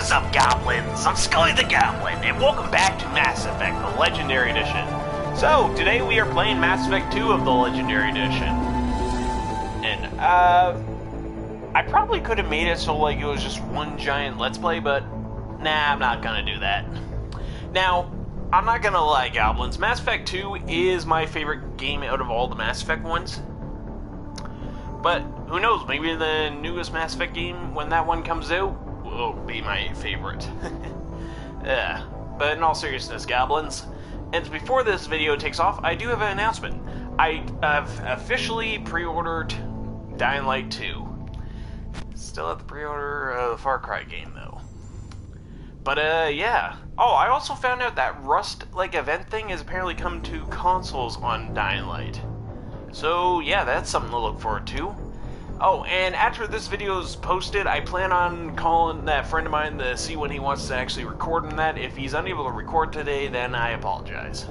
What's up, goblins? I'm Scully the Goblin, and welcome back to Mass Effect, the Legendary Edition. So, today we are playing Mass Effect 2 of the Legendary Edition. And, I probably could have made it so, like, it was just one giant Let's Play, but, nah, I'm not gonna do that. Now, I'm not gonna lie, goblins, Mass Effect 2 is my favorite game out of all the Mass Effect ones. But, who knows, maybe the newest Mass Effect game, when that one comes out, will be my favorite. Yeah, but in all seriousness, goblins, and before this video takes off, I do have an announcement. I have officially pre-ordered Dying Light 2. Still have the pre-order of the Far Cry game, though. But, yeah. Oh, I also found out that Rust, like, event thing has apparently come to consoles on Dying Light. So, yeah, that's something to look forward to. Oh, and after this video is posted, I plan on calling that friend of mine to see when he wants to actually record on that. If he's unable to record today, then I apologize.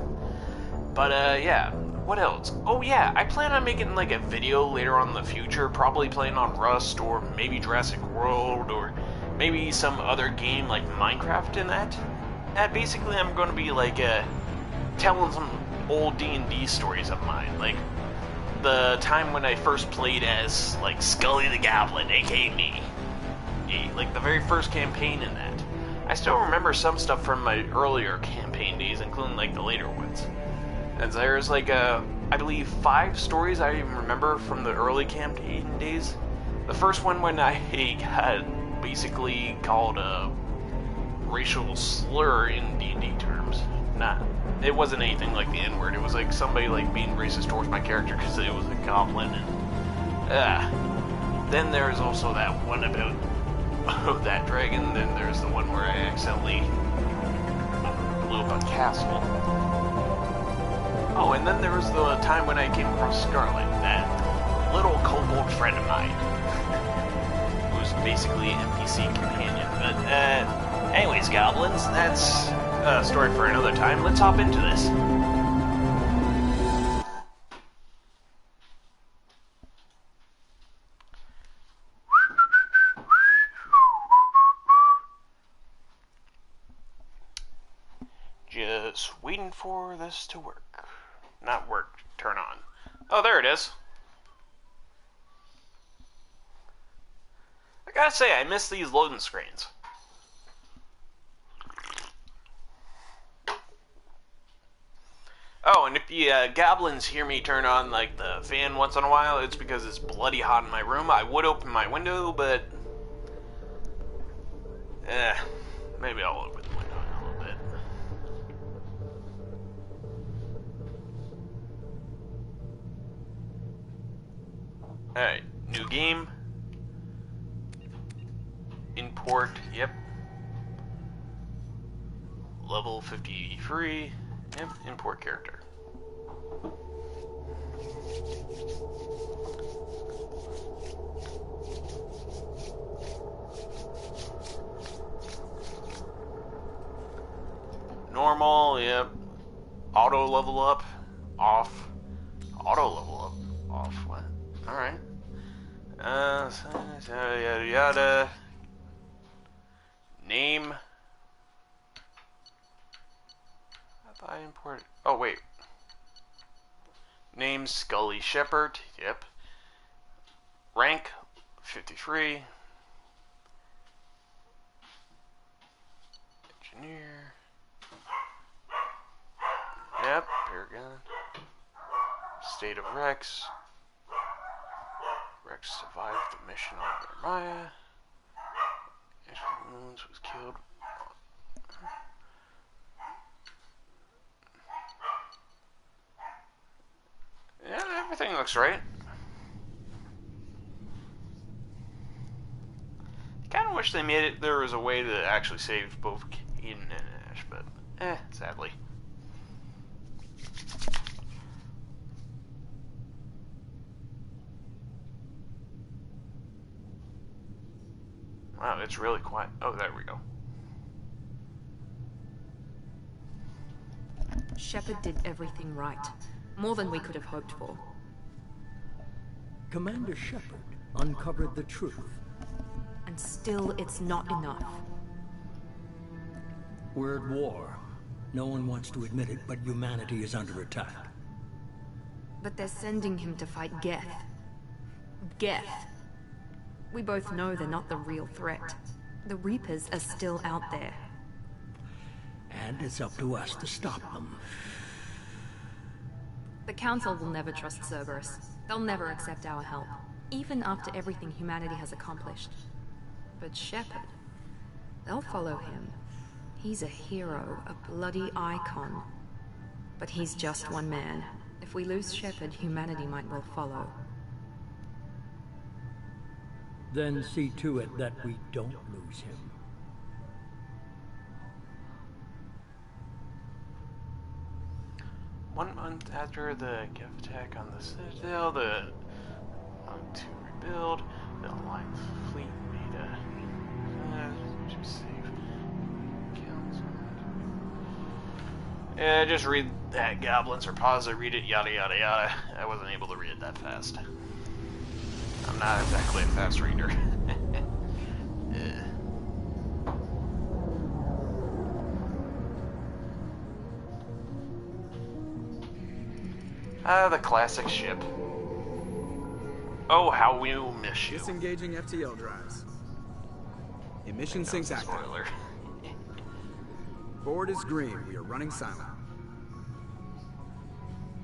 But, yeah. What else? Oh, yeah, I plan on making, like, a video later on in the future, probably playing on Rust, or maybe Jurassic World, or maybe some other game like Minecraft in that. And basically, I'm going to be, like, telling some old D&D stories of mine, like the time when I first played as, like, Scully the Goblin, aka me. Yeah, like, the very first campaign in that. I still remember some stuff from my earlier campaign days, including, like, the later ones. And there's, like, I believe 5 stories I even remember from the early campaign days. The first one when I had basically called a racial slur in D&D terms. It wasn't anything like the N-word. It was like somebody like being racist towards my character because it was a goblin. And then there's also that one about that dragon. Then there's the one where I accidentally blew up a castle. Oh, and then there was the time when I came across Scarlet, that little kobold friend of mine, who was basically an NPC companion. But anyways, goblins, that's a story for another time. Let's hop into this. Just waiting for this to work. Not work, turn on. Oh, there it is. I gotta say, I miss these loading screens. Oh, and if the goblins hear me turn on, like, the fan once in a while, it's because it's bloody hot in my room. I would open my window, but maybe I'll open the window in a little bit. Alright, new game. Import, yep. Level 53. Yep, import character. Normal, yep. Auto level up, off. Auto level up, off, what? Alright. Yada yada. Name. I imported. Oh, wait. Name Scully Shepard. Yep. Rank 53. Engineer. Yep. Paragon. State of Rex. Rex survived the mission on Maya. Wounds was killed. Yeah, everything looks right. I kind of wish they made it. There was a way to actually save both Eden and Ash, but sadly. Wow, it's really quiet. Oh, there we go. Shepard did everything right. More than we could have hoped for. Commander Shepard uncovered the truth. And still, it's not enough. We're at war. No one wants to admit it, but humanity is under attack. But they're sending him to fight Geth. Geth. We both know they're not the real threat. The Reapers are still out there. And it's up to us to stop them. The Council will never trust Cerberus. They'll never accept our help, even after everything humanity has accomplished. But Shepard, they'll follow him. He's a hero, a bloody icon. But he's just one man. If we lose Shepard, humanity might well follow. Then see to it that we don't lose him. One month after the Geth attack on the Citadel, to rebuild, the Alliance fleet made a to save Council. Yeah, just read that. Goblins or pause it, read it, yada yada yada. I wasn't able to read it that fast. I'm not exactly a fast reader. The classic ship. Oh, how we miss you. Disengaging FTL drives. Emission sinks active. Spoiler. Board is green. We are running silent.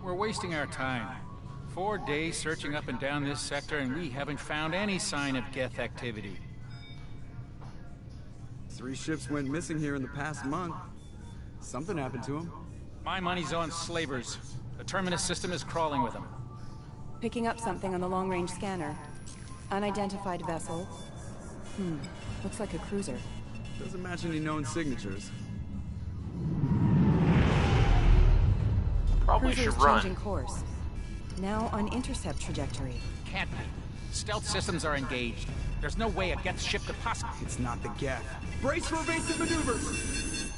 We're wasting our time. 4 days searching up and down this sector, and we haven't found any sign of Geth activity. 3 ships went missing here in the past month. Something happened to them. My money's on slavers. The Terminus system is crawling with them. Picking up something on the long-range scanner. Unidentified vessel. Looks like a cruiser. Doesn't match any known signatures. Probably Cruiser's should run. changing course. Now on intercept trajectory. Can't be. Stealth systems are engaged. There's no way a Geth ship could possibly... It's not the Geth. Brace for evasive maneuvers!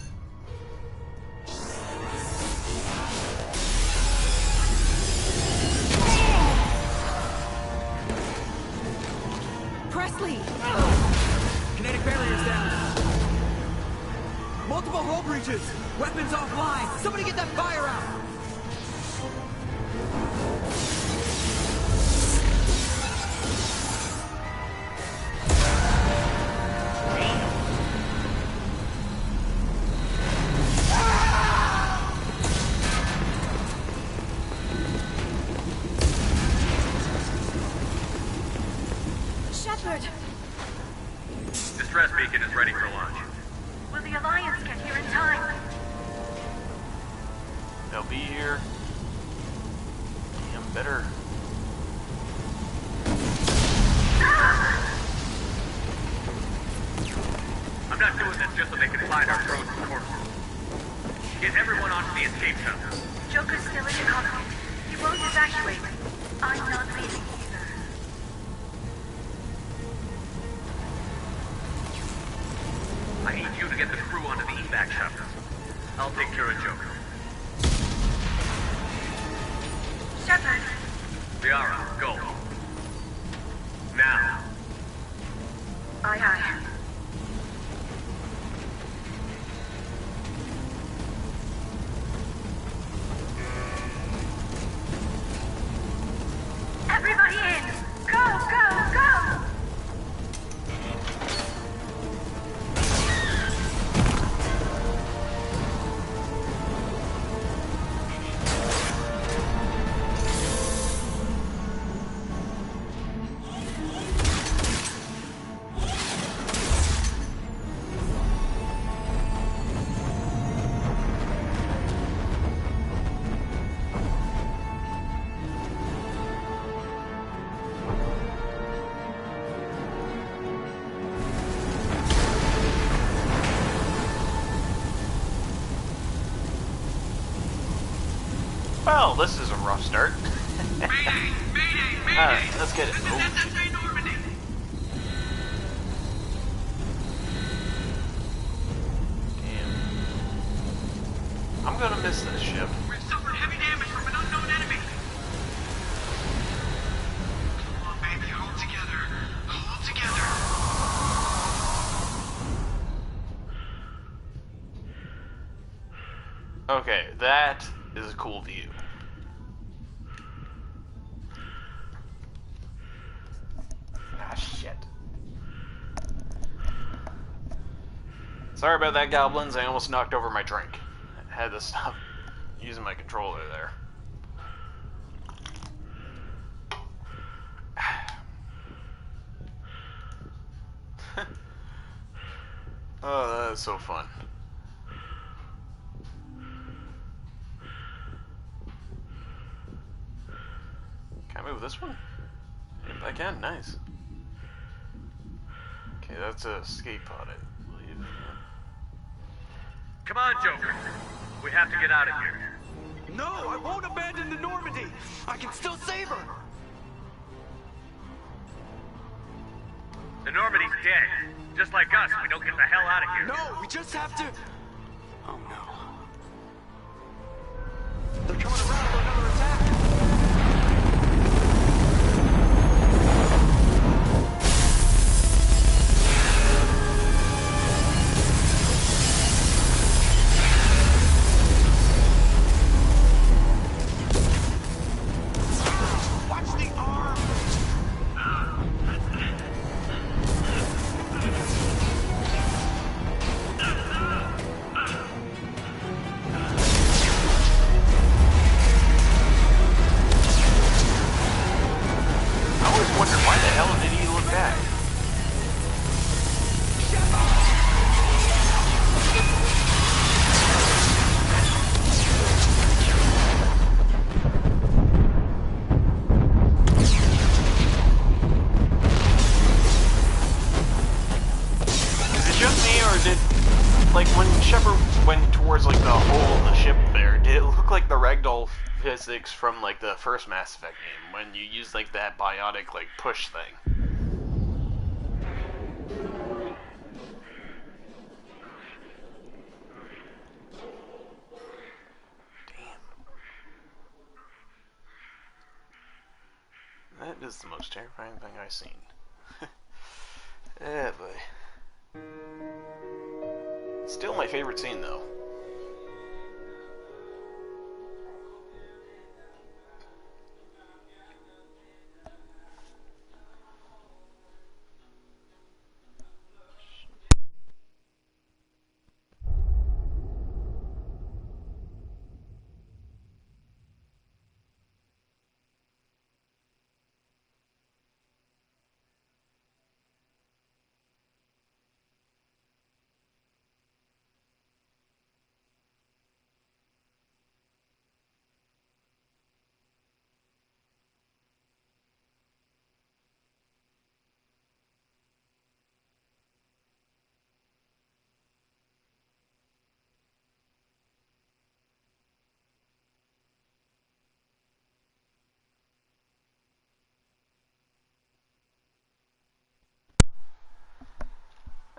Presley! Kinetic barriers down. Multiple hull breaches. Weapons offline. Somebody get that fire out. Distress beacon is ready for launch. Will the Alliance get here in time? They'll be here. Damn, better. I'm not doing this just so they can find our frozen corpses. Get everyone onto the escape shuttle. Joker's still in the cockpit. He won't evacuate. I'm not leaving either. I need you to get the crew onto the evac shuttle. I'll take care of Joker. Shepard! Liara, go. Now. Aye, aye. Everybody in! Go, go, go! Well, this is a rough start. Mayday! Mayday! Mayday! Alright, let's get it. This is SSA Normandy! Damn. I'm gonna miss this ship. We've suffered heavy damage from an unknown enemy! Come on, baby, hold together. Hold together. Okay, that is a cool view. Ah, shit. Sorry about that, goblins. I almost knocked over my drink. I had to stop using my controller there. Oh, that is so fun. Can I move this one? Yep, I can. Nice. Okay, that's a escape pod, I believe. Come on, Joker. We have to get out of here. No, I won't abandon the Normandy. I can still save her. The Normandy's dead. Just like us, we don't get the hell out of here. No, we just have to... Oh no. They're coming around for another attack. Physics from like the first Mass Effect game when you use like that biotic like push thing. Damn. That is the most terrifying thing I've seen. Yeah, boy. Still my favorite scene though.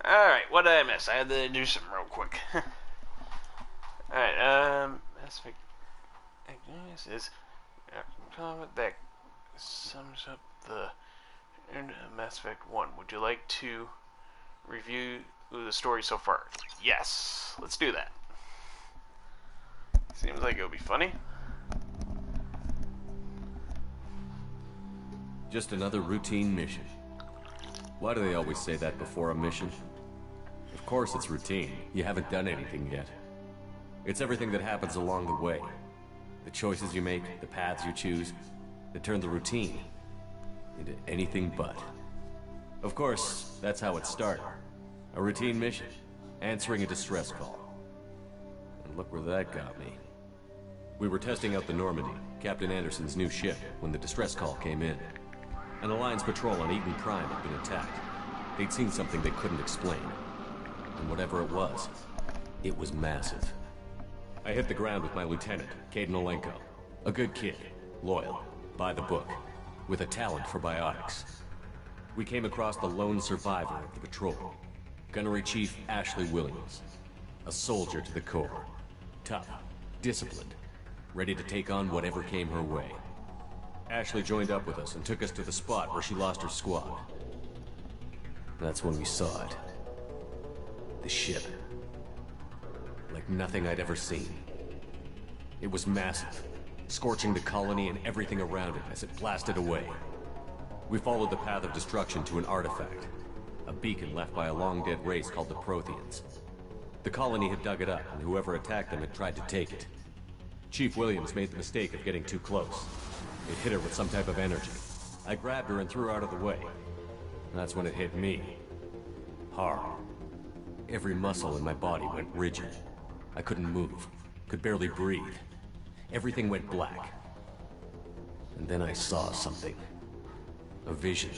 Alright, what did I miss? I had to do something real quick. Alright, Mass Effect is that sums up the Mass Effect 1. Would you like to review the story so far? Yes, let's do that. Seems like it would be funny. Just another routine mission. Why do they always say that before a mission? Of course it's routine. You haven't done anything yet. It's everything that happens along the way. The choices you make, the paths you choose, that turn the routine into anything but. Of course, that's how it started. A routine mission, answering a distress call. And look where that got me. We were testing out the Normandy, Captain Anderson's new ship, when the distress call came in. An Alliance patrol on Eden Prime had been attacked. They'd seen something they couldn't explain. And whatever it was massive. I hit the ground with my lieutenant, Kaidan Olenko. A good kid, loyal, by the book, with a talent for biotics. We came across the lone survivor of the patrol, Gunnery Chief Ashley Williams. A soldier to the core. Tough, disciplined, ready to take on whatever came her way. Ashley joined up with us and took us to the spot where she lost her squad. That's when we saw it. The ship. Like nothing I'd ever seen. It was massive, scorching the colony and everything around it as it blasted away. We followed the path of destruction to an artifact, a beacon left by a long-dead race called the Protheans. The colony had dug it up, and whoever attacked them had tried to take it. Chief Williams made the mistake of getting too close. It hit her with some type of energy. I grabbed her and threw her out of the way. That's when it hit me. Hard. Every muscle in my body went rigid. I couldn't move, could barely breathe. Everything went black. And then I saw something. A vision.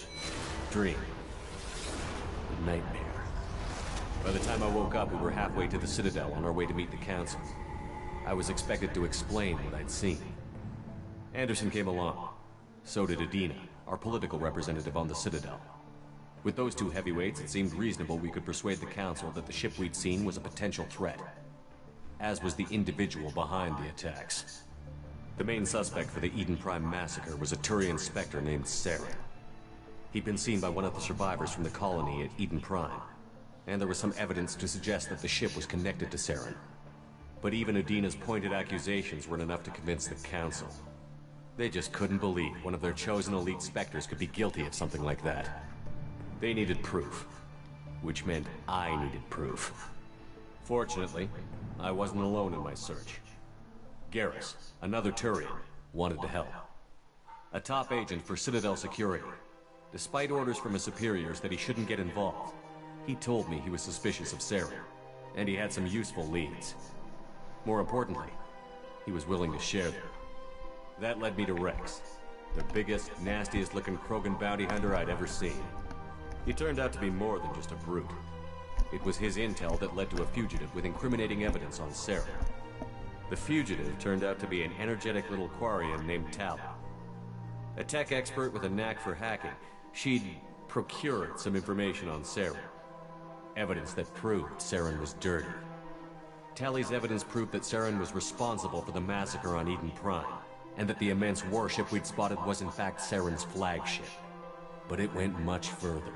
Dream. A nightmare. By the time I woke up, we were halfway to the Citadel on our way to meet the Council. I was expected to explain what I'd seen. Anderson came along. So did Adina, our political representative on the Citadel. With those two heavyweights, it seemed reasonable we could persuade the Council that the ship we'd seen was a potential threat, as was the individual behind the attacks. The main suspect for the Eden Prime massacre was a Turian Spectre named Saren. He'd been seen by one of the survivors from the colony at Eden Prime, and there was some evidence to suggest that the ship was connected to Saren. But even Adina's pointed accusations weren't enough to convince the Council. They just couldn't believe one of their chosen elite Spectres could be guilty of something like that. They needed proof, which meant I needed proof. Fortunately, I wasn't alone in my search. Garrus, another Turian, wanted to help. A top agent for Citadel Security. Despite orders from his superiors that he shouldn't get involved, he told me he was suspicious of Saren, and he had some useful leads. More importantly, he was willing to share them. That led me to Rex, the biggest, nastiest-looking Krogan bounty hunter I'd ever seen. He turned out to be more than just a brute. It was his intel that led to a fugitive with incriminating evidence on Saren. The fugitive turned out to be an energetic little Quarian named Tali. A tech expert with a knack for hacking, she'd procured some information on Saren. Evidence that proved Saren was dirty. Tali's evidence proved that Saren was responsible for the massacre on Eden Prime, and that the immense warship we'd spotted was in fact Saren's flagship. But it went much further.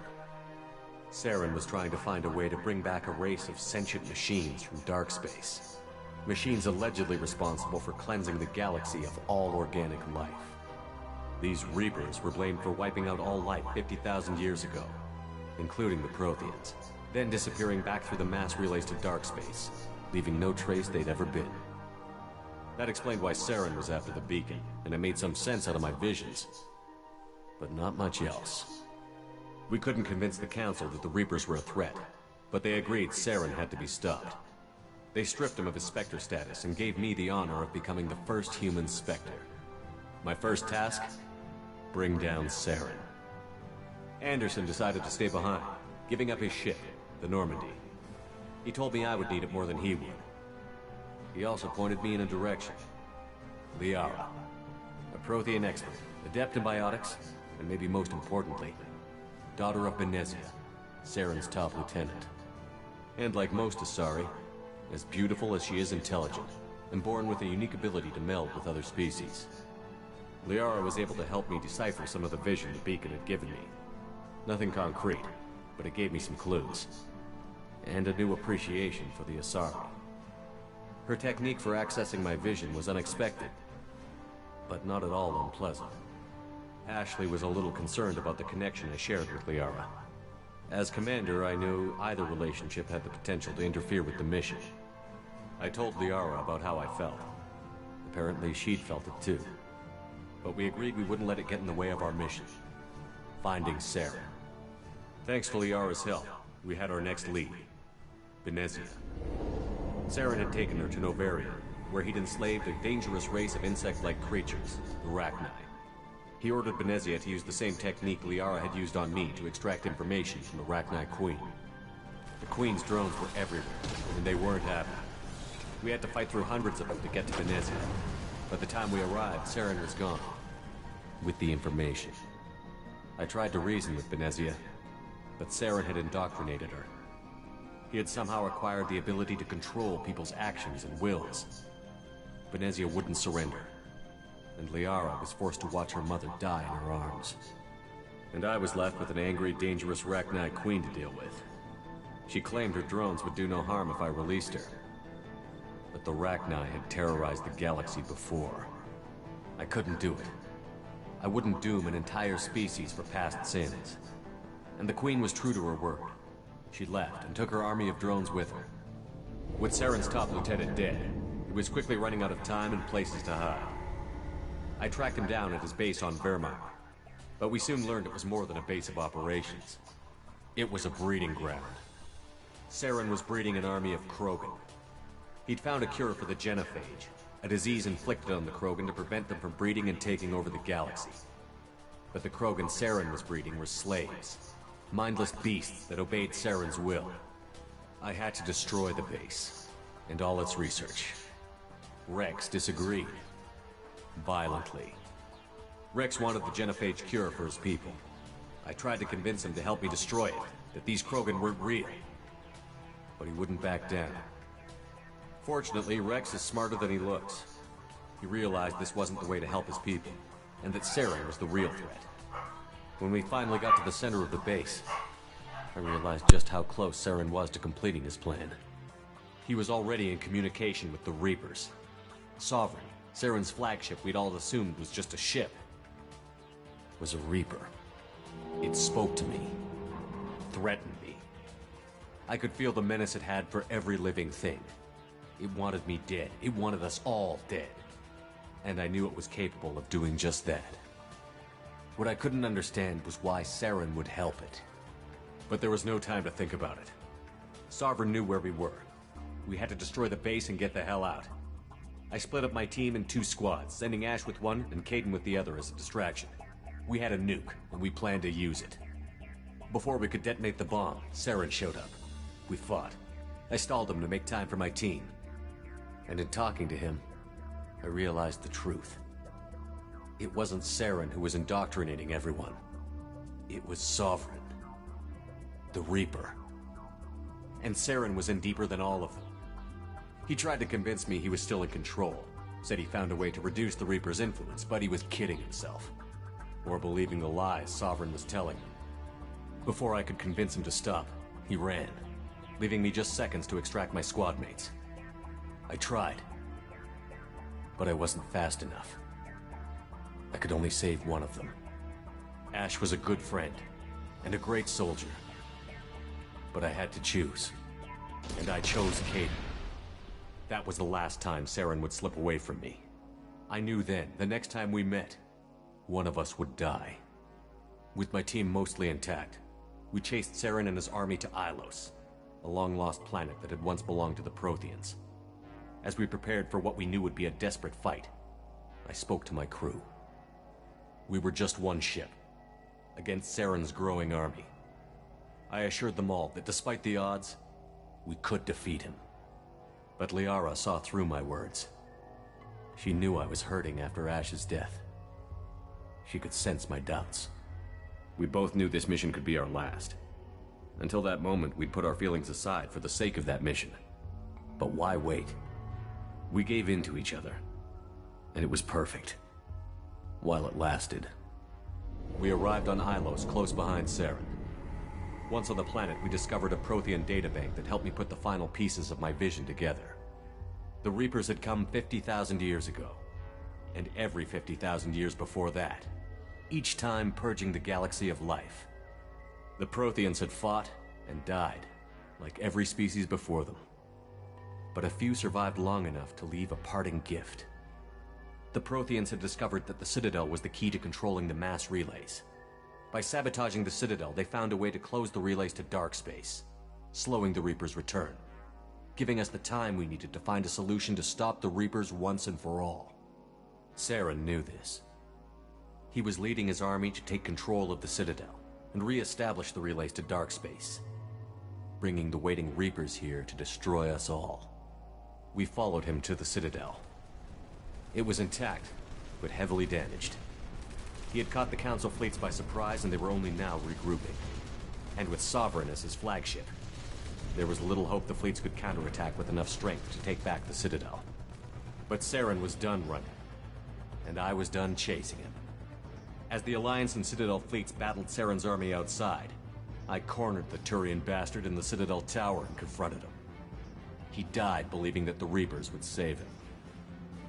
Saren was trying to find a way to bring back a race of sentient machines from dark space. Machines allegedly responsible for cleansing the galaxy of all organic life. These Reapers were blamed for wiping out all life 50,000 years ago, including the Protheans, then disappearing back through the mass relays to dark space, leaving no trace they'd ever been. That explained why Saren was after the beacon, and it made some sense out of my visions. But not much else. We couldn't convince the Council that the Reapers were a threat, but they agreed Saren had to be stopped. They stripped him of his Spectre status and gave me the honor of becoming the first human Spectre. My first task? Bring down Saren. Anderson decided to stay behind, giving up his ship, the Normandy. He told me I would need it more than he would. He also pointed me in a direction. Liara, a Prothean expert, adept in biotics, and maybe most importantly, daughter of Benezia, Saren's top lieutenant. And like most Asari, as beautiful as she is intelligent, and born with a unique ability to meld with other species. Liara was able to help me decipher some of the vision the beacon had given me. Nothing concrete, but it gave me some clues. And a new appreciation for the Asari. Her technique for accessing my vision was unexpected, but not at all unpleasant. Ashley was a little concerned about the connection I shared with Liara. As commander, I knew either relationship had the potential to interfere with the mission. I told Liara about how I felt. Apparently she'd felt it too. But we agreed we wouldn't let it get in the way of our mission. Finding Saren. Thanks to Liara's help, we had our next lead. Benezia. Saren had taken her to Noveria, where he'd enslaved a dangerous race of insect-like creatures, the Rachni. He ordered Benezia to use the same technique Liara had used on me to extract information from the Rachni Queen. The Queen's drones were everywhere, and they weren't happy. We had to fight through hundreds of them to get to Benezia. By the time we arrived, Saren was gone. With the information. I tried to reason with Benezia, but Saren had indoctrinated her. He had somehow acquired the ability to control people's actions and wills. Benezia wouldn't surrender, and Liara was forced to watch her mother die in her arms. And I was left with an angry, dangerous Rachni Queen to deal with. She claimed her drones would do no harm if I released her. but the Rachni had terrorized the galaxy before. I couldn't do it. I wouldn't doom an entire species for past sins. And the Queen was true to her word. She left and took her army of drones with her. With Saren's top lieutenant dead, he was quickly running out of time and places to hide. I tracked him down at his base on Vermar, but we soon learned it was more than a base of operations. It was a breeding ground. Saren was breeding an army of Krogan. He'd found a cure for the genophage, a disease inflicted on the Krogan to prevent them from breeding and taking over the galaxy. But the Krogan Saren was breeding were slaves, mindless beasts that obeyed Saren's will. I had to destroy the base, and all its research. Rex disagreed. Violently. Rex wanted the genophage cure for his people. I tried to convince him to help me destroy it, that these Krogan weren't real. But he wouldn't back down. Fortunately, Rex is smarter than he looks. He realized this wasn't the way to help his people, and that Saren was the real threat. When we finally got to the center of the base, I realized just how close Saren was to completing his plan. He was already in communication with the Reapers. Sovereign, Saren's flagship we'd all assumed was just a ship, was a Reaper. It spoke to me, threatened me. I could feel the menace it had for every living thing. It wanted me dead. It wanted us all dead. And I knew it was capable of doing just that. What I couldn't understand was why Saren would help it. But there was no time to think about it. Sovereign knew where we were. We had to destroy the base and get the hell out. I split up my team in 2 squads, sending Ash with one and Kaidan with the other as a distraction. We had a nuke, and we planned to use it. Before we could detonate the bomb, Saren showed up. We fought. I stalled him to make time for my team. And in talking to him, I realized the truth. It wasn't Saren who was indoctrinating everyone. It was Sovereign. The Reaper. And Saren was in deeper than all of them. He tried to convince me he was still in control. Said he found a way to reduce the Reaper's influence, but he was kidding himself. Or believing the lies Sovereign was telling him. Before I could convince him to stop, he ran, leaving me just seconds to extract my squad mates. I tried, but I wasn't fast enough. I could only save one of them. Ash was a good friend, and a great soldier. But I had to choose, and I chose Kaidan. That was the last time Saren would slip away from me. I knew then, the next time we met, one of us would die. With my team mostly intact, we chased Saren and his army to Ilos, a long-lost planet that had once belonged to the Protheans. As we prepared for what we knew would be a desperate fight, I spoke to my crew. We were just one ship, against Saren's growing army. I assured them all that despite the odds, we could defeat him. But Liara saw through my words. She knew I was hurting after Ash's death. She could sense my doubts. We both knew this mission could be our last. Until that moment, we'd put our feelings aside for the sake of that mission. But why wait? We gave in to each other, and it was perfect. While it lasted. We arrived on Ilos, close behind Saren. Once on the planet, we discovered a Prothean databank that helped me put the final pieces of my vision together. The Reapers had come 50,000 years ago, and every 50,000 years before that, each time purging the galaxy of life. The Protheans had fought and died, like every species before them. But a few survived long enough to leave a parting gift. The Protheans had discovered that the Citadel was the key to controlling the mass relays. By sabotaging the Citadel, they found a way to close the relays to dark space, slowing the Reapers' return, giving us the time we needed to find a solution to stop the Reapers once and for all. Saren knew this. He was leading his army to take control of the Citadel and re-establish the relays to dark space, bringing the waiting Reapers here to destroy us all. We followed him to the Citadel. It was intact, but heavily damaged. He had caught the Council fleets by surprise, and they were only now regrouping. And with Sovereign as his flagship, there was little hope the fleets could counterattack with enough strength to take back the Citadel. But Saren was done running, and I was done chasing him. As the Alliance and Citadel fleets battled Saren's army outside, I cornered the Turian bastard in the Citadel tower and confronted him. He died believing that the Reapers would save him.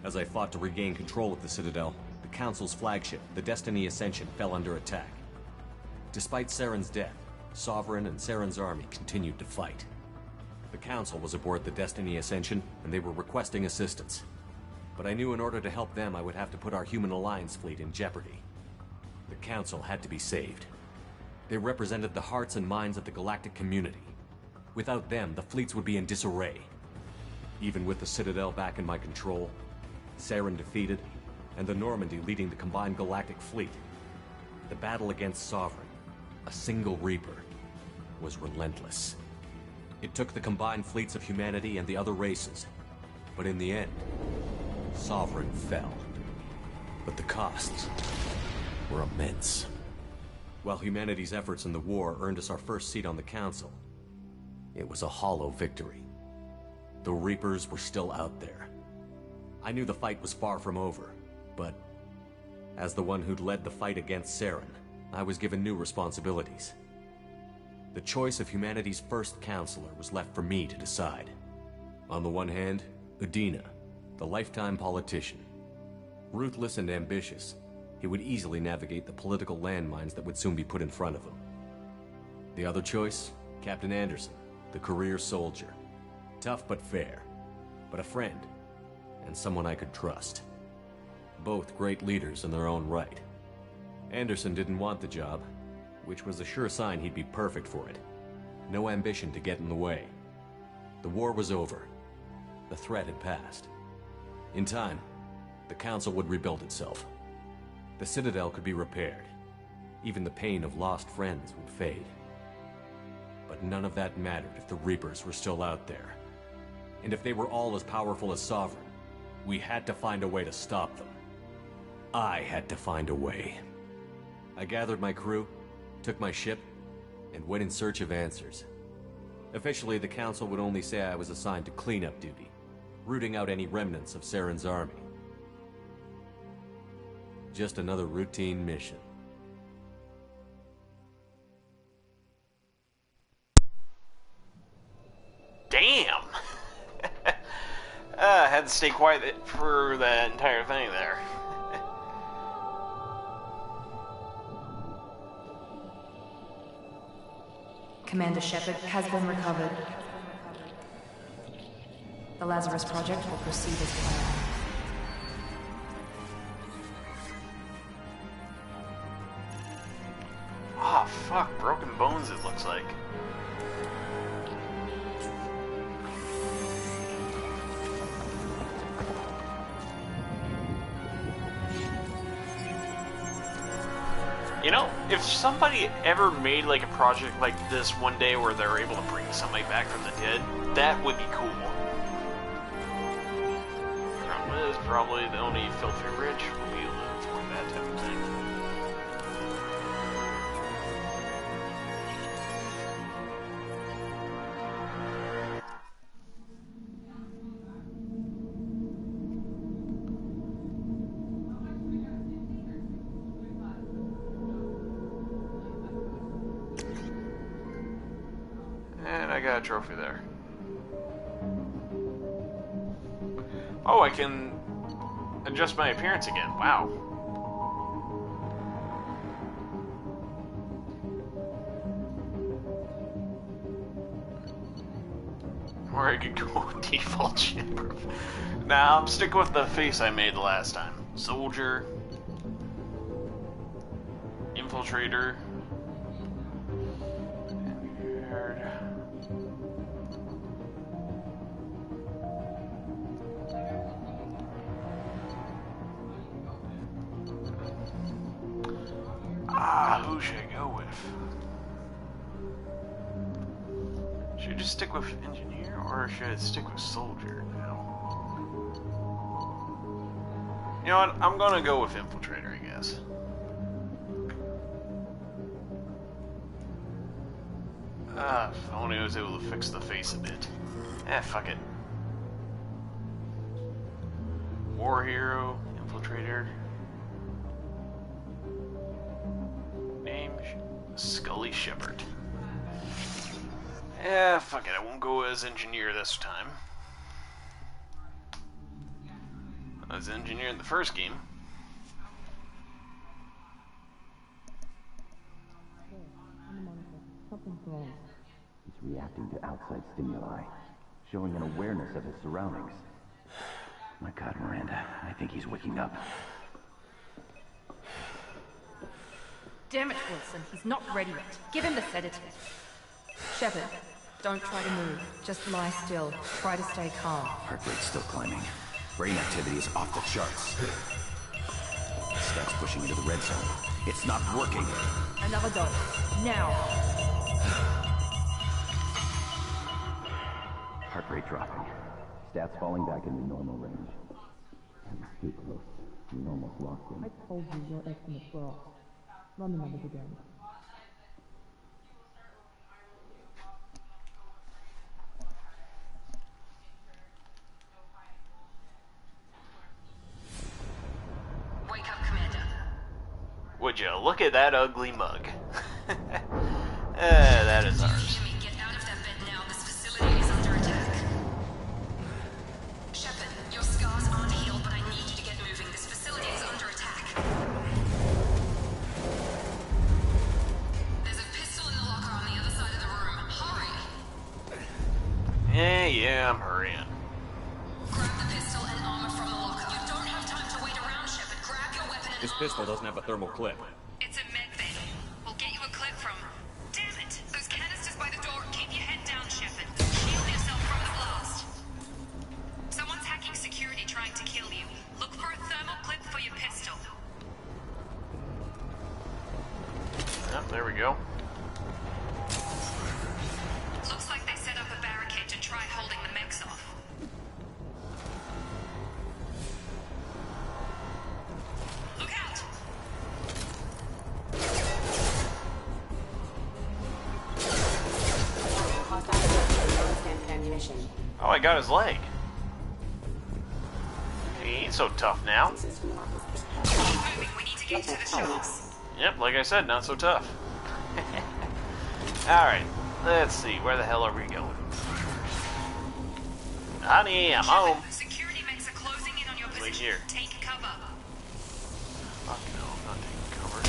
As I fought to regain control of the Citadel, the Council's flagship, the Destiny Ascension, fell under attack. Despite Saren's death, Sovereign and Saren's army continued to fight. The Council was aboard the Destiny Ascension, and they were requesting assistance. But I knew in order to help them, I would have to put our Human Alliance fleet in jeopardy. The Council had to be saved. They represented the hearts and minds of the galactic community. Without them, the fleets would be in disarray. Even with the Citadel back in my control, Saren defeated, and the Normandy leading the combined galactic fleet, the battle against Sovereign, a single Reaper, was relentless. It took the combined fleets of humanity and the other races, but in the end, Sovereign fell. But the costs were immense. While humanity's efforts in the war earned us our first seat on the Council, it was a hollow victory. The Reapers were still out there. I knew the fight was far from over, but as the one who'd led the fight against Saren, I was given new responsibilities. The choice of humanity's first counselor was left for me to decide. On the one hand, Udina, the lifetime politician. Ruthless and ambitious, he would easily navigate the political landmines that would soon be put in front of him. The other choice, Captain Anderson, the career soldier. Tough but fair, but a friend, and someone I could trust. Both great leaders in their own right. Anderson didn't want the job, which was a sure sign he'd be perfect for it. No ambition to get in the way. The war was over. The threat had passed. In time, the Council would rebuild itself. The Citadel could be repaired. Even the pain of lost friends would fade. But none of that mattered if the Reapers were still out there. And if they were all as powerful as Sovereign, we had to find a way to stop them. I had to find a way. I gathered my crew, took my ship, and went in search of answers. Officially, the Council would only say I was assigned to cleanup duty, rooting out any remnants of Saren's army. Just another routine mission. Damn! I had to stay quiet for that entire thing there. Commander Shepard has been recovered. The Lazarus Project will proceed as planned. Oh, fuck. Broken bones, it looks like. You know, if somebody ever made like a project like this one day where they're able to bring somebody back from the dead, that would be cool. Problem is, probably the only filthy rich will be able to afford that type of thing. And I got a trophy there. Oh, I can adjust my appearance again. Wow. Or I could go default chamber. Nah, I'm sticking with the face I made last time. Soldier. Infiltrator. Who should I go with? Should I just stick with engineer, or should I stick with soldier now? You know what? I'm gonna go with infiltrator, I guess. If only I was able to fix the face a bit. Fuck it. War hero, infiltrator. Scully Shepard. Fuck it, I won't go as engineer this time. I was an engineer in the first game. He's reacting to outside stimuli, showing an awareness of his surroundings. My God, Miranda, I think he's waking up. Damn it, Wilson, he's not ready yet. Give him the sedative. Shepard, don't try to move. Just lie still. Try to stay calm. Heart rate's still climbing. Brain activity is off the charts. Stack's pushing into the red zone. It's not working. Another dose. Now. Heart rate dropping. Stats falling back into normal range. Too close. We almost lost him. I told you your estimates were off. Run the numbers again. Wake up, Commander. Would you look at that ugly mug? That is ours. Get out of that bed now. This facility is under attack. Shepard, your scars aren't healed, but I need you to get moving. This facility is under attack. There's a pistol in the locker on the other side of the room. Hurry! Yeah, I'm hurrying. Grab the pistol and armor from the locker. You don't have time to wait around, Shepard. Grab your weapon and This pistol doesn't have a thermal clip. It's a med bay. We'll get you a clip from... Damn it! Those canisters by the door. Keep your head down, Shepard. Shield yourself from the blast. Someone's hacking security trying to kill you. Look for a thermal clip for your pistol. Yep, there we go. Looks like they set up a barricade to try holding the mechs off. Look out! Oh, I got his leg. He ain't so tough now. Keep moving. We need to get to the shuttles. Yep, like I said, not so tough. Alright, let's see. Where the hell are we going? Honey, I'm home. Security mechs are closing in on your Wait position. here. Take cover. Fuck no, I'm not taking cover.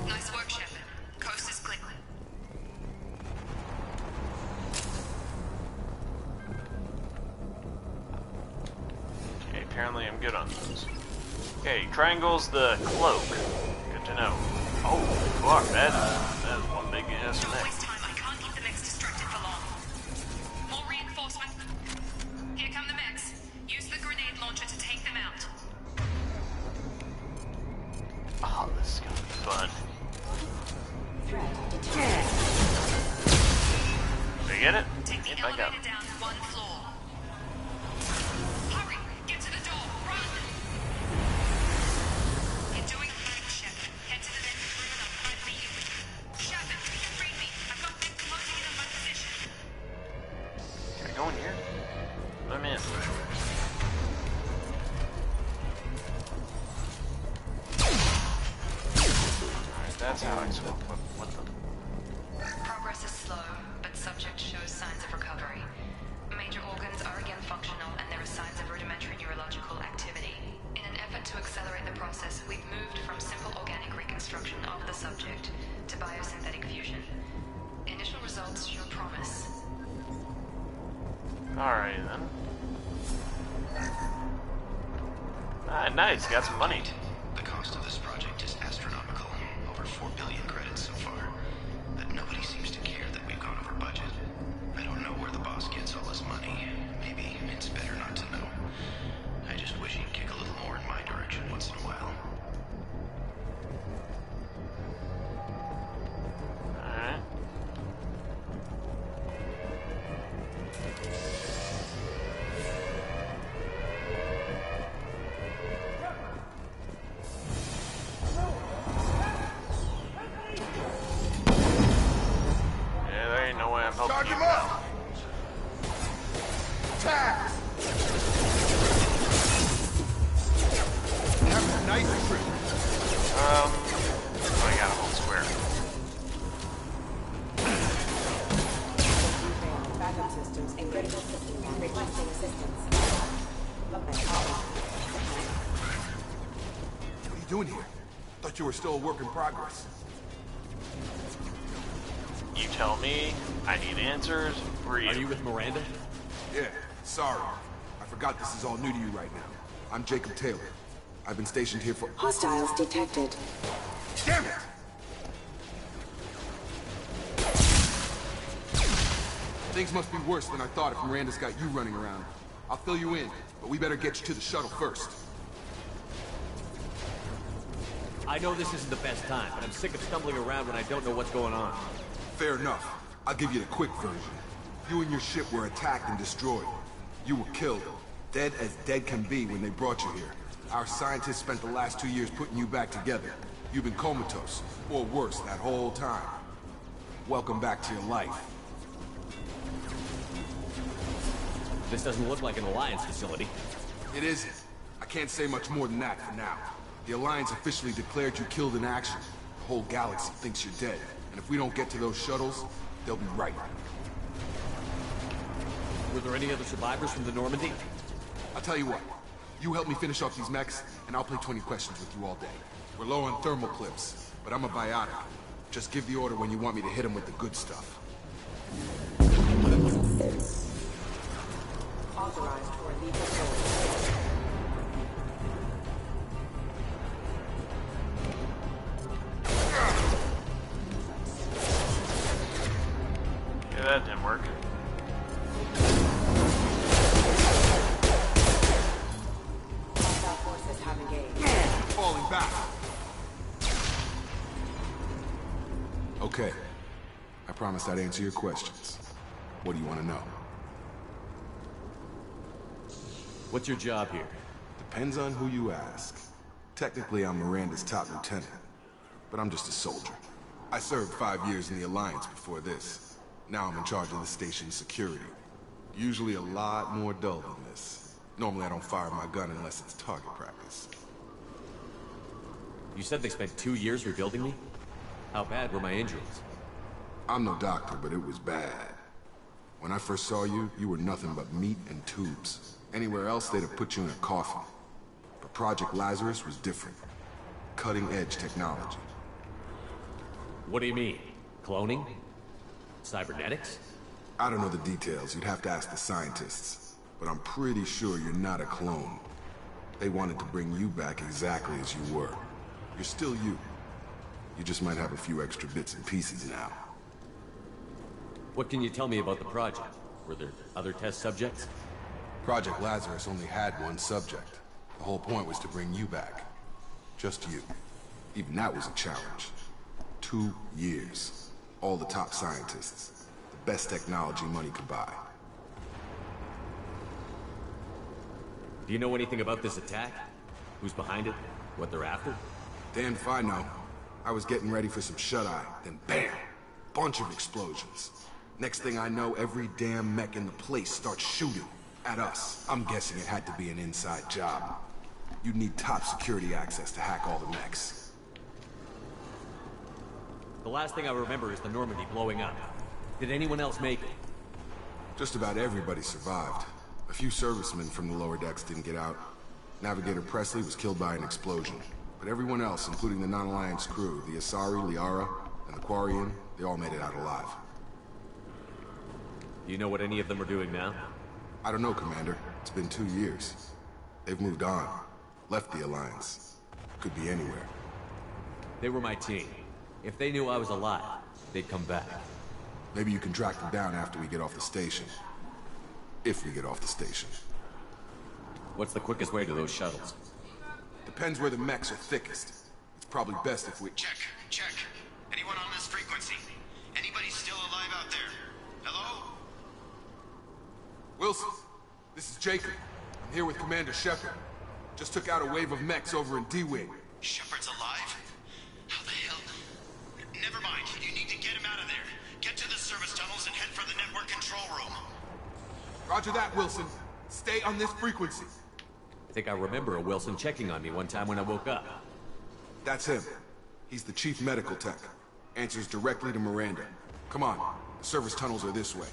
Nice work, Shepard. Coast is clear. Okay, apparently I'm good on those. Okay, triangle's the cloak. Good to know. Oh, fuck, that is one big ass Don't mech. waste time. I can't keep the mechs distracted for long. More reinforcement. Here come the mechs. Use the grenade launcher to take them out. Oh, this is gonna be fun. Did I get it? Take the Yep, I got elevator it. down one floor. Hurry! Get to the door. Run! You're doing fine, Shepard. Head to the next room and I'll fight for you. Shepard, read me. I've got them closing in on my position. Can I go in here? I'm in. Alright, that's how I smoke. What the? Progress is slow, but subject shows signs of recovery. Major organs are again functional, and there are signs of rudimentary neurological activity. In an effort to accelerate the process, we've moved from simple organic reconstruction of the subject to biosynthetic fusion. Initial results show promise. Alright then. Ah, nice. Got some money. The cost of this project is astronomical. Over 4 billion credits so far. But nobody seems to care that we've gone over budget. I don't know where the boss gets all his money. Maybe it's better not to know. I just wish he'd kick a little more in my direction once in a while. Alright. Nice trip. I got a whole square. Backup systems and critical systems requesting assistance. What are you doing here? Thought you were still a work in progress. You tell me. I need answers. Where are you? Are you with Miranda? Yeah, sorry. I forgot this is all new to you right now. I'm Jacob Taylor. I've been stationed here for— Hostiles detected. Damn it! Things must be worse than I thought if Miranda's got you running around. I'll fill you in, but we better get you to the shuttle first. I know this isn't the best time, but I'm sick of stumbling around when I don't know what's going on. Fair enough. I'll give you the quick version. You and your ship were attacked and destroyed. You were killed. Dead as dead can be when they brought you here. Our scientists spent the last 2 years putting you back together. You've been comatose, or worse, that whole time. Welcome back to your life. This doesn't look like an Alliance facility. It isn't. I can't say much more than that for now. The Alliance officially declared you killed in action. The whole galaxy thinks you're dead. And if we don't get to those shuttles, they'll be right. Were there any other survivors from the Normandy? I'll tell you what. You help me finish off these mechs, and I'll play 20 questions with you all day. We're low on thermal clips, but I'm a biotic. Just give the order when you want me to hit them with the good stuff. Authorized for lethal dose. Yeah, that didn't work. Hostile forces have engaged. Falling back. Okay. I promised I'd answer your questions. What do you want to know? What's your job here? Depends on who you ask. Technically, I'm Miranda's top lieutenant, but I'm just a soldier. I served 5 years in the Alliance before this. Now I'm in charge of the station's security. Usually a lot more dull than this. Normally I don't fire my gun unless it's target practice. You said they spent 2 years rebuilding me? How bad were my injuries? I'm no doctor, but it was bad. When I first saw you, you were nothing but meat and tubes. Anywhere else, they'd have put you in a coffin. But Project Lazarus was different. Cutting-edge technology. What do you mean? Cloning? Cybernetics? I don't know the details. You'd have to ask the scientists. But I'm pretty sure you're not a clone. They wanted to bring you back exactly as you were. You're still you. You just might have a few extra bits and pieces now. What can you tell me about the project? Were there other test subjects? Project Lazarus only had one subject. The whole point was to bring you back. Just you. Even that was a challenge. 2 years. All the top scientists. The best technology money could buy. Do you know anything about this attack? Who's behind it? What they're after? Damned if I know. I was getting ready for some shut-eye, then BAM! Bunch of explosions. Next thing I know, every damn mech in the place starts shooting. At us. I'm guessing it had to be an inside job. You'd need top security access to hack all the mechs. The last thing I remember is the Normandy blowing up. Did anyone else make it? Just about everybody survived. A few servicemen from the lower decks didn't get out. Navigator Presley was killed by an explosion. But everyone else, including the non-Alliance crew, the Asari, Liara, and the Quarian, they all made it out alive. Do you know what any of them are doing now? I don't know, Commander. It's been 2 years. They've moved on. Left the Alliance. Could be anywhere. They were my team. If they knew I was alive, they'd come back. Maybe you can track them down after we get off the station. If we get off the station. What's the quickest way to those shuttles? Depends where the mechs are thickest. It's probably best if we— Check. Anyone on this frequency? Anybody still alive out there? Hello? Wilson, this is Jacob. I'm here with Commander Shepard. Just took out a wave of mechs over in D-Wing. Shepard's alive? How the hell? Never mind. You need to get him out of there. Get to the service tunnels and head for the network control room. Roger that, Wilson. Stay on this frequency. I think I remember a Wilson checking on me one time when I woke up. That's him. He's the chief medical tech. Answers directly to Miranda. Come on, the service tunnels are this way.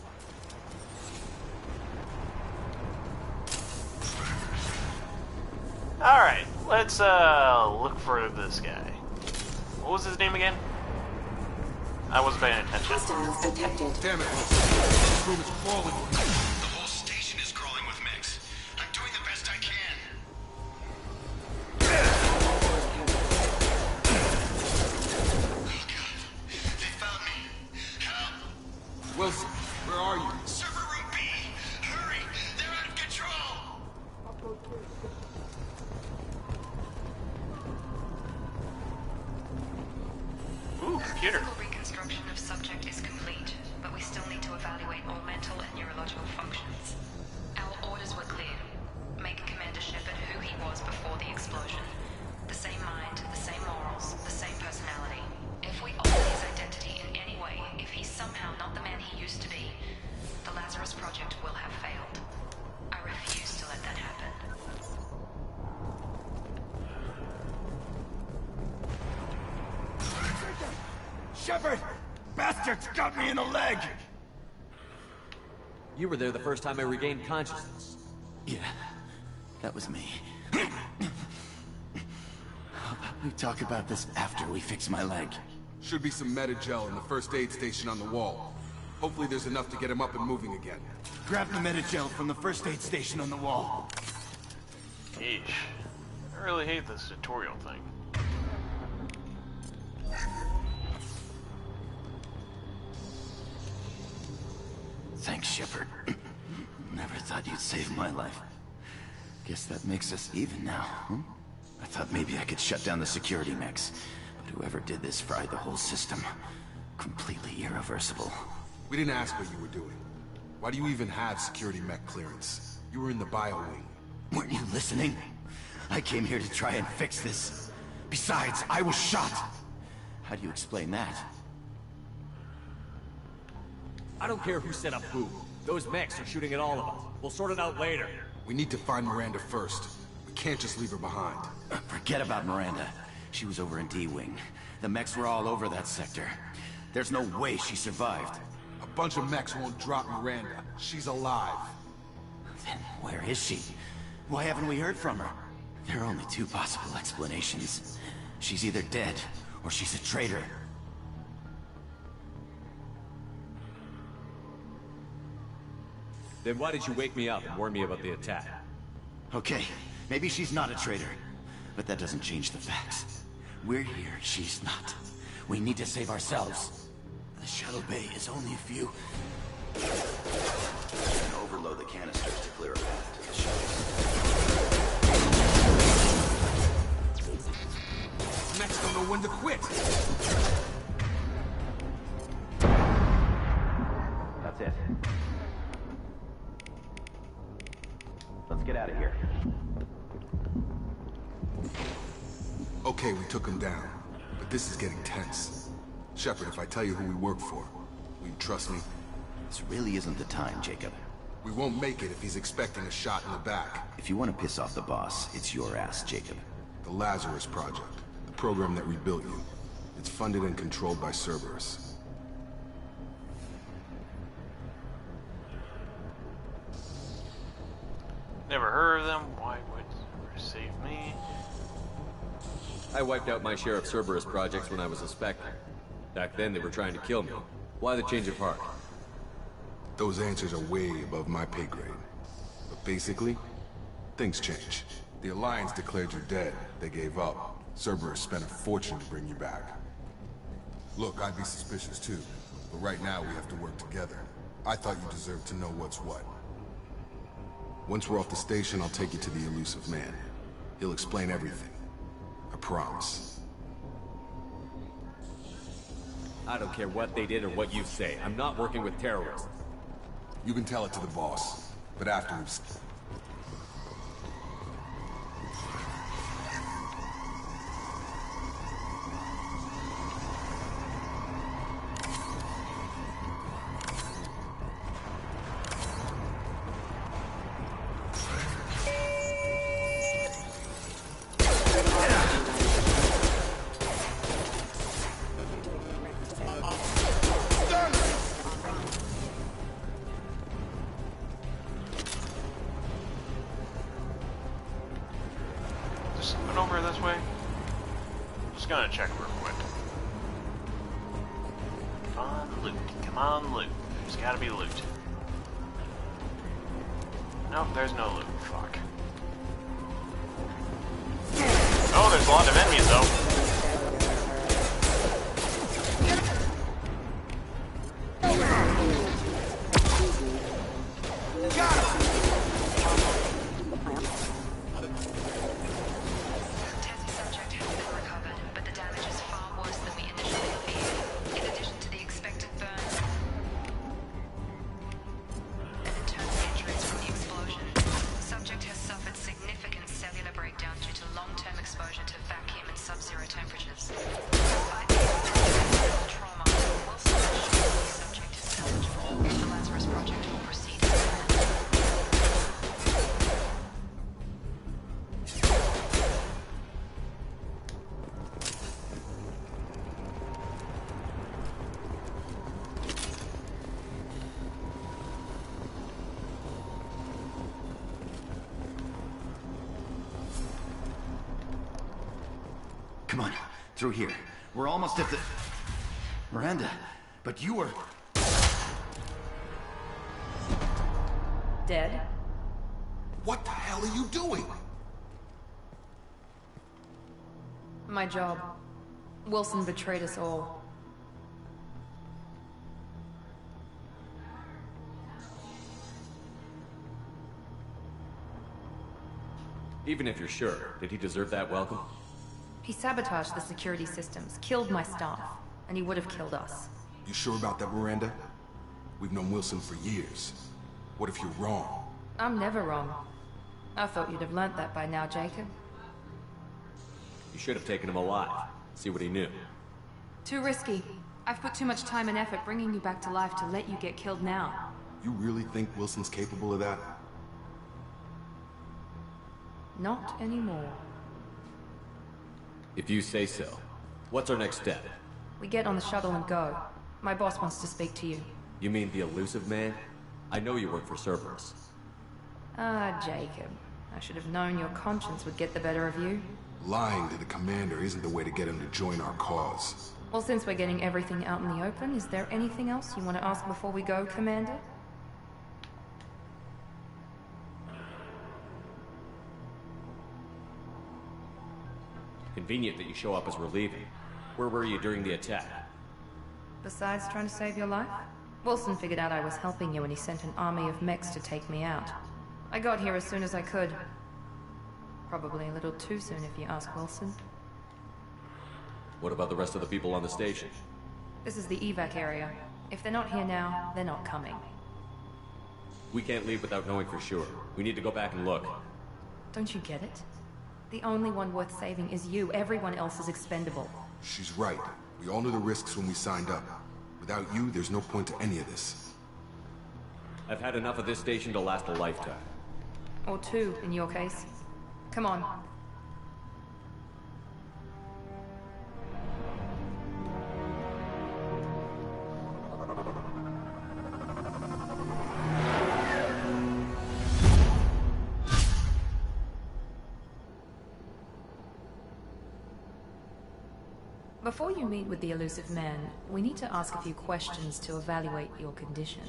Alright, let's look for this guy. What was his name again? I wasn't paying attention. Hostiles detected. Damn it, Wilson. This room is crawling. The whole station is crawling with mechs. I'm doing the best I can. Oh god. They found me. Help! Wilson, where are you? Server room B! Hurry! They're out of control! Ooh, computer. Physical reconstruction of subject is complete, but we still need to evaluate all mental and neurological functions. Our orders were clear. Make Commander Shepard who he was before the explosion. The same mind, the same morals, the same personality. If we alter his identity in any way, if he's somehow not the man he used to be, the Lazarus Project will have failed. I refuse to let that happen. Shepard! Bastards got me in the leg! You were there the first time I regained consciousness. Yeah, that was me. We talk about this after we fix my leg. Should be some Medi-gel in the first aid station on the wall. Hopefully there's enough to get him up and moving again. Grab the Medi-gel from the first aid station on the wall. Yeesh. I really hate this tutorial thing. Thanks, Shepard. Never thought you'd save my life. Guess that makes us even now, huh? I thought maybe I could shut down the security mechs, but whoever did this fried the whole system. Completely irreversible. We didn't ask what you were doing. Why do you even have security mech clearance? You were in the bio wing. Weren't you listening? I came here to try and fix this. Besides, I was shot. How do you explain that? I don't care who set up who. Those mechs are shooting at all of us. We'll sort it out later. We need to find Miranda first. We can't just leave her behind. Forget about Miranda. She was over in D-Wing. The mechs were all over that sector. There's no way she survived. A bunch of mechs won't drop Miranda. She's alive. Then where is she? Why haven't we heard from her? There are only two possible explanations. She's either dead, or she's a traitor. Then why did you wake me up and warn me about the attack? Okay, maybe she's not a traitor, but that doesn't change the facts. We're here, she's not. We need to save ourselves. The Shadow Bay is only a few... And overload the canisters to clear a path to the shadows. Mechs don't know when to quit. That's it. Let's get out of here. Okay, we took him down. But this is getting tense. Shepard, if I tell you who we work for, will you trust me? This really isn't the time, Jacob. We won't make it if he's expecting a shot in the back. If you want to piss off the boss, it's your ass, Jacob. The Lazarus Project. The program that rebuilt you. It's funded and controlled by Cerberus. Never heard of them. Why would Cerberus save me? I wiped out my share of Cerberus projects when I was a Spectre. Back then they were trying to kill me. Why the change of heart? Those answers are way above my pay grade. But basically, things change. The Alliance declared you dead. They gave up. Cerberus spent a fortune to bring you back. Look, I'd be suspicious too. But right now we have to work together. I thought you deserved to know what's what. Once we're off the station, I'll take you to the elusive man. He'll explain everything. I promise. I don't care what they did or what you say. I'm not working with terrorists. You can tell it to the boss, but afterwards... something over this way? Just gonna check real quick. Come on, loot. Come on, loot. There's gotta be loot. Nope, there's no loot. Fuck. Oh, there's a lot of enemies, though. Come on, through here. We're almost at the... Miranda, but you were... Dead? What the hell are you doing? My job. Wilson betrayed us all. Even if you're sure, did he deserve that welcome? He sabotaged the security systems, killed my staff, and he would have killed us. You sure about that, Miranda? We've known Wilson for years. What if you're wrong? I'm never wrong. I thought you'd have learnt that by now, Jacob. You should have taken him alive. See what he knew. Too risky. I've put too much time and effort bringing you back to life to let you get killed now. You really think Wilson's capable of that? Not anymore. If you say so. What's our next step? We get on the shuttle and go. My boss wants to speak to you. You mean the elusive man? I know you work for Cerberus. Ah, Jacob. I should have known your conscience would get the better of you. Lying to the commander isn't the way to get him to join our cause. Well, since we're getting everything out in the open, is there anything else you want to ask before we go, Commander? Convenient that you show up as we're leaving. Where were you during the attack? Besides trying to save your life? Wilson figured out I was helping you when he sent an army of mechs to take me out. I got here as soon as I could. Probably a little too soon if you ask Wilson. What about the rest of the people on the station? This is the evac area. If they're not here now, they're not coming. We can't leave without knowing for sure. We need to go back and look. Don't you get it? The only one worth saving is you. Everyone else is expendable. She's right. We all knew the risks when we signed up. Without you, there's no point to any of this. I've had enough of this station to last a lifetime. Or two, in your case. Come on. Before you meet with the elusive man, we need to ask a few questions to evaluate your condition.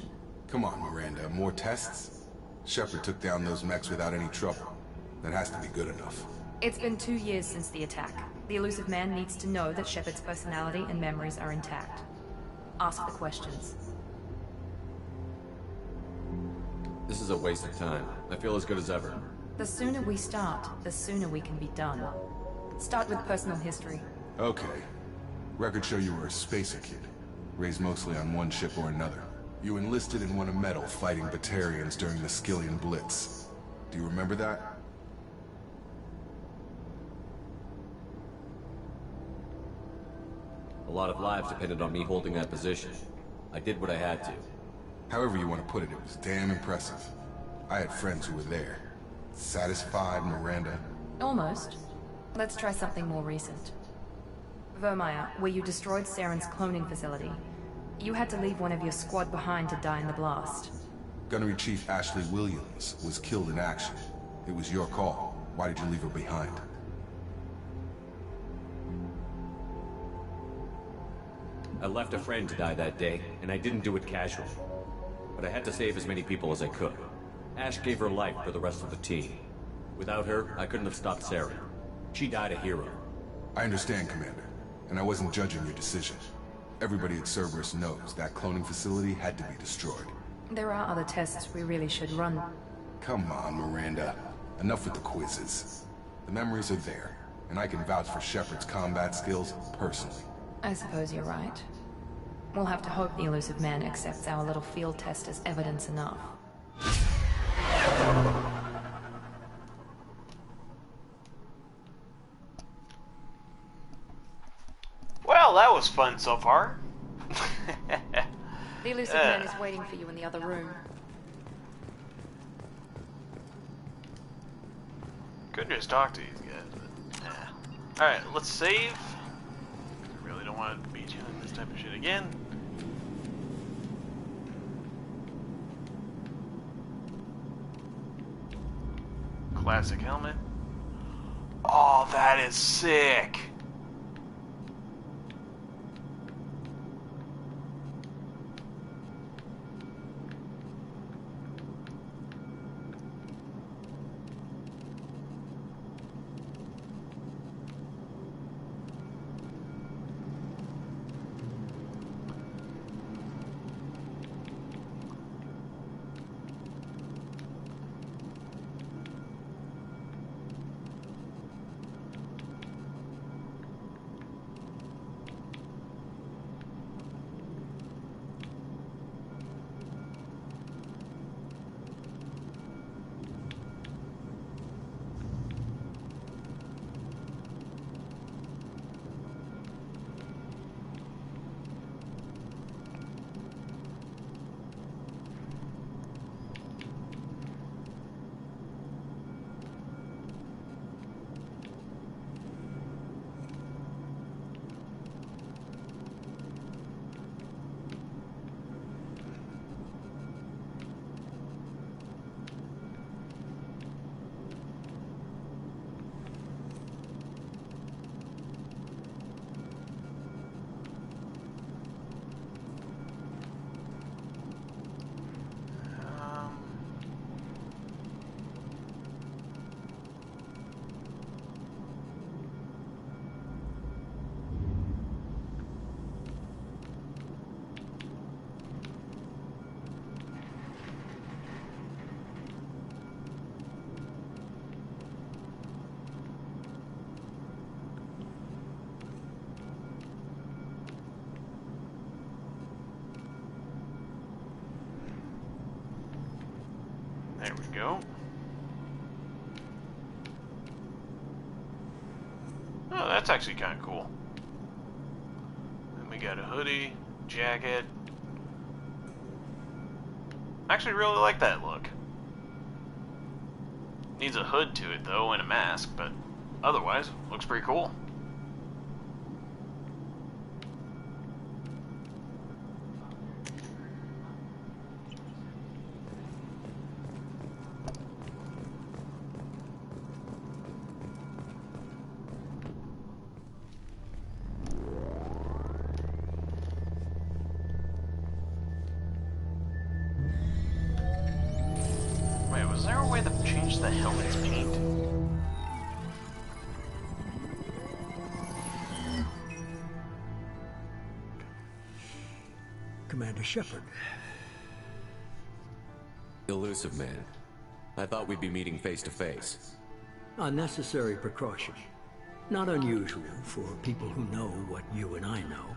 Come on, Miranda. More tests? Shepard took down those mechs without any trouble. That has to be good enough. It's been 2 years since the attack. The elusive man needs to know that Shepard's personality and memories are intact. Ask the questions. This is a waste of time. I feel as good as ever. The sooner we start, the sooner we can be done. Start with personal history. Okay. Records show you were a spacer kid. Raised mostly on one ship or another. You enlisted and won a medal fighting Batarians during the Skillian Blitz. Do you remember that? A lot of lives depended on me holding that position. I did what I had to. However you want to put it, it was damn impressive. I had friends who were there. Satisfied, Miranda? Almost. Let's try something more recent. Vermeer, where you destroyed Saren's cloning facility. You had to leave one of your squad behind to die in the blast. Gunnery Chief Ashley Williams was killed in action. It was your call. Why did you leave her behind? I left a friend to die that day, and I didn't do it casually. But I had to save as many people as I could. Ash gave her life for the rest of the team. Without her, I couldn't have stopped Saren. She died a hero. I understand, Commander, and I wasn't judging your decision. Everybody at Cerberus knows that cloning facility had to be destroyed. There are other tests we really should run. Come on, Miranda. Enough with the quizzes. The memories are there, and I can vouch for Shepard's combat skills personally. I suppose you're right. We'll have to hope the Elusive Man accepts our little field test as evidence enough. Well, that was fun so far. The Elusive Man is waiting for you in the other room. Couldn't just talk to these guys, but Alright, let's save. I really don't want to be doing this type of shit again. Classic helmet. Oh, that is sick. There we go. Oh, that's actually kind of cool. Then we got a hoodie, jacket. I actually really like that look. Needs a hood to it though and a mask, but otherwise, looks pretty cool. Was there a way to change the helmet's paint? Commander Shepard. Elusive Man. I thought we'd be meeting face to face. Unnecessary precaution. Not unusual for people who know what you and I know.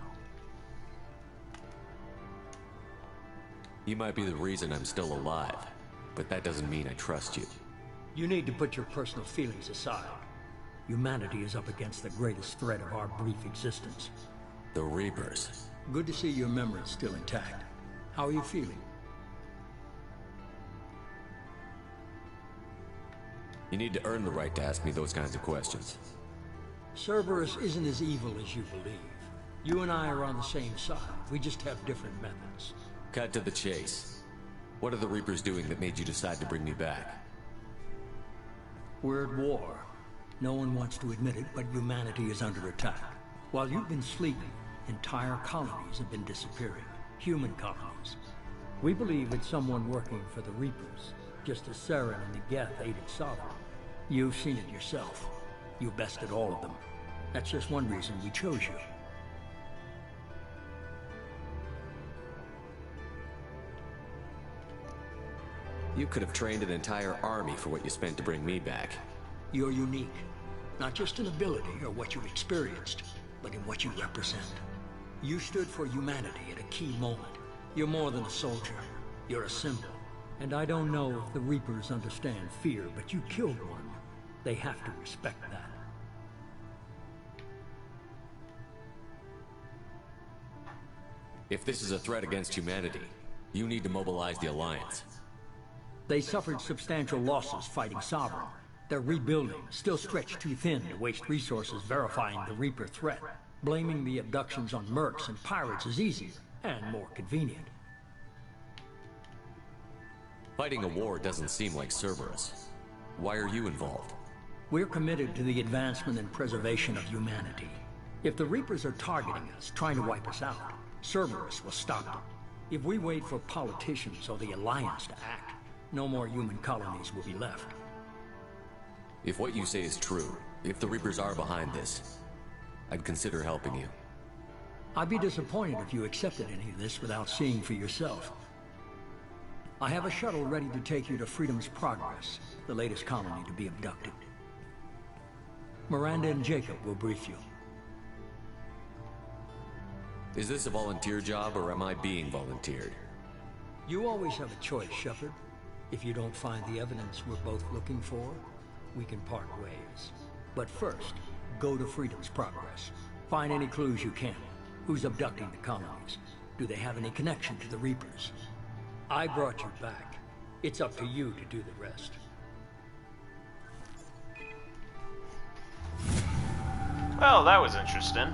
You might be the reason I'm still alive. But that doesn't mean I trust you. You need to put your personal feelings aside. Humanity is up against the greatest threat of our brief existence. The Reapers. Good to see your memory's still intact. How are you feeling? You need to earn the right to ask me those kinds of questions. Cerberus isn't as evil as you believe. You and I are on the same side. We just have different methods. Cut to the chase. What are the Reapers doing that made you decide to bring me back? We're at war. No one wants to admit it, but humanity is under attack. While you've been sleeping, Entire colonies have been disappearing. Human colonies. We believe it's someone working for the Reapers, just as Saren and the Geth aided Sovereign. You've seen it yourself. You bested all of them. That's just one reason we chose you. You could have trained an entire army for what you spent to bring me back. You're unique. Not just in ability or what you've experienced, but in what you represent. You stood for humanity at a key moment. You're more than a soldier. You're a symbol. And I don't know if the Reapers understand fear, but you killed one. They have to respect that. If this is a threat against humanity, you need to mobilize the Alliance. They suffered substantial losses fighting Sovereign. They're rebuilding, still stretched too thin to waste resources verifying the Reaper threat. Blaming the abductions on mercs and pirates is easier, and more convenient. Fighting a war doesn't seem like Cerberus. Why are you involved? We're committed to the advancement and preservation of humanity. If the Reapers are targeting us, trying to wipe us out, Cerberus will stop them. If we wait for politicians or the Alliance to act, no more human colonies will be left. If what you say is true, if the Reapers are behind this, I'd consider helping you. I'd be disappointed if you accepted any of this without seeing for yourself. I have a shuttle ready to take you to Freedom's Progress, the latest colony to be abducted. Miranda and Jacob will brief you. Is this a volunteer job, or am I being volunteered? You always have a choice, Shepard. If you don't find the evidence we're both looking for, we can part ways. But first, go to Freedom's Progress. Find any clues you can. Who's abducting the colonies? Do they have any connection to the Reapers? I brought you back. It's up to you to do the rest. Well, that was interesting.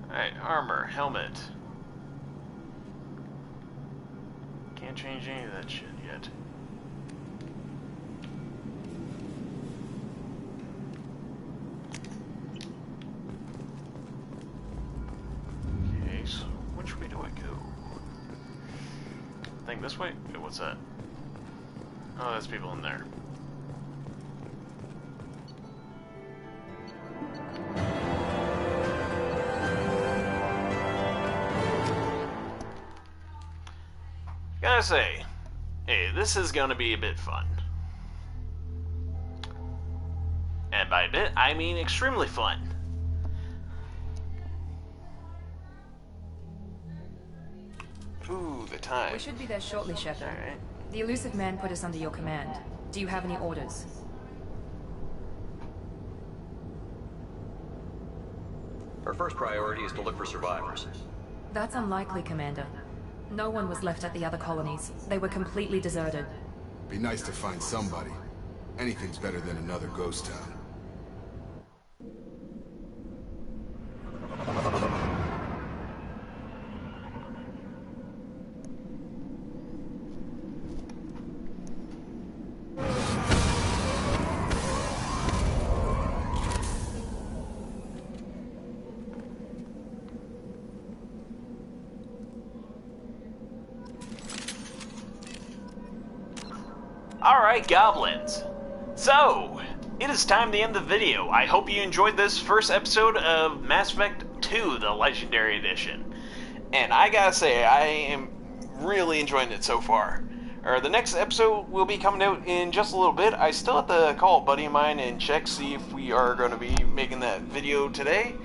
Alright, armor, helmet. Can't change any of that shit yet. Okay, so which way do I go? I think this way? Okay, what's that? Oh, there's people in there. Gotta say, hey, this is gonna be a bit fun. And by a bit, I mean extremely fun. Ooh, the time. We should be there shortly, Shepard. Right. The elusive man put us under your command. Do you have any orders? Our first priority is to look for survivors. That's unlikely, Commander. No one was left at the other colonies. They were completely deserted. Be nice to find somebody. Anything's better than another ghost town. Alright, goblins. So, it is time to end the video. I hope you enjoyed this first episode of Mass Effect 2, the Legendary Edition. And I gotta say, I am really enjoying it so far. The next episode will be coming out in just a little bit. I still have to call a buddy of mine and check, see if we are going to be making that video today.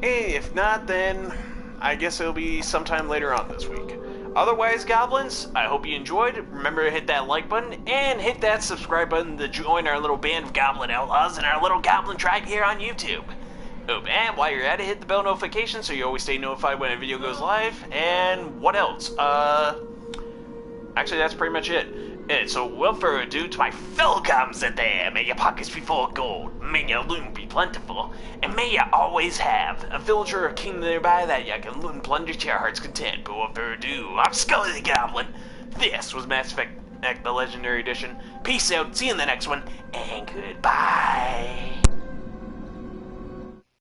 Hey, if not, then I guess it'll be sometime later on this week. Otherwise, goblins, I hope you enjoyed. Remember to hit that like button and hit that subscribe button to join our little band of goblin outlaws and our little goblin tribe here on YouTube. Oh, and while you're at it, hit the bell notification so you always stay notified when a video goes live. And what else? Actually, that's pretty much it. And so, without further ado, to my fellow goblins out there, may your pockets be full of gold, may your loot be plentiful, and may you always have a villager or kingdom nearby that you can loot and plunder to your heart's content. But without further ado, I'm Scully the Goblin, This was Mass Effect the Legendary Edition. Peace out, see you in the next one, and goodbye.